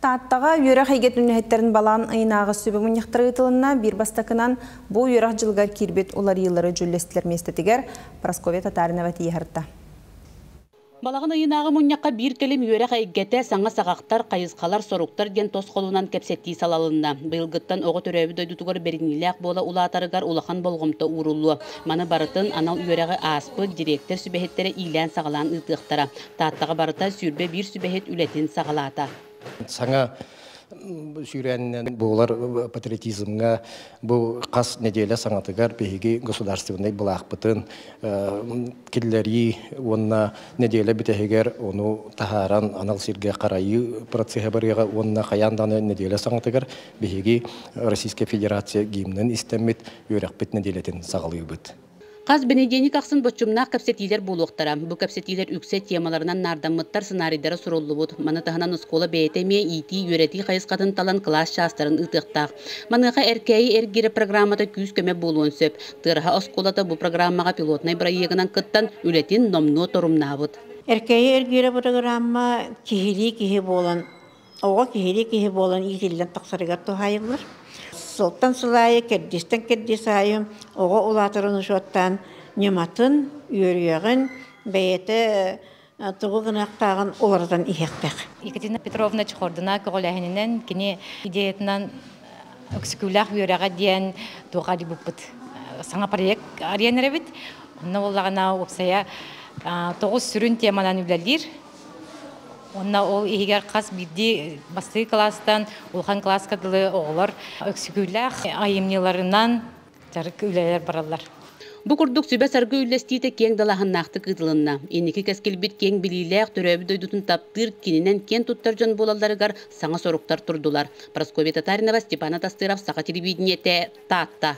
Тааттаға үйері хайгет үннәхеттерін балан айнағы сөбі мұнықтыры ұтылына бір бастақынан бұл үйерақ жылғар кирбет олар елері жүлестілер местетігер Прасковия Татаринова тиехарта. Балағын айынағы мұнняққа бір келім үйері хайгеті саңа сағақтар, қайызқалар, соруқтар ден тос қолынан кәпсетті салалында. Бұйылғыттан оғы төрәбі дөйдутығыр берініләқ бола улатарығар улақан болғымты урулу. Маны барытын анау үйеріғі аспы директор сүбәхеттері илән сағалан ұтықтара. Тааттаға барыта сүрбе бір сүбәхет үлетін сағалата. Саңа сүйрәннен бұлар патриотизмға бұл қас неделя саңатығар бейгі государственный бұлақпытын келлері онына неделя бітігер оны тахаран анал сирге қарайы процессі барыға онына қаянданы неделя саңатығар бейгі Российская Федерация гимнін істемет өрәқпет неделетін сағалығы бұд. Қаз бенеденік ақсын бұтчумнақ кәпсетилер болуқтара. Бұл кәпсетилер үксе темаларынан нардамыттар сценарийлері сұролы бұд. Маны тағынан ұскола бәйтеме ити үйреті қайысқатын талан класс шастарын ұтықтақ. Маныға әркәйі әргері программада күйіз көме болуын сөп. Тырға ұсколата бұл программаға пилотнай бірайығынан күттан үлетін номну торумна бұд. Әркәйі әргері программа кихили болан. Оға кихили болан итилден тақсарығар тұхайылыр. Солтан сылайы, кәддестен кәддесайым, оға олатырын ұшуаттан нематын, үйеріяғын, бәйеті тұғы ғынақтағын олардан иектәк. Екатерина Петровна Чхордына көғіләхінінен кені идеятынан өксікуләқ үйеріға дейін туғали бұппыт. Саңа проект ариян әрәбіт, оны олағына өксая тоғыз сүрін теманан үләлдер. Онна ол егер қас бидді басты класстан, улхан класс кадылы оғылар өксігіләқ айымнеларынан жарық үлелер баралар. Бұ күрдік сүбә сарғы үлестейті кен далағын нақты қыдылынна. Енекі кәскелбет кен білейләқ түрәбі дөйдутын таптыр кенінен кен тұттар жон болаларығар саңа соруқтар тұрдылар. Прасковия Татаринова, Степана Тастыров, Сақа телевидениеті, Таатта.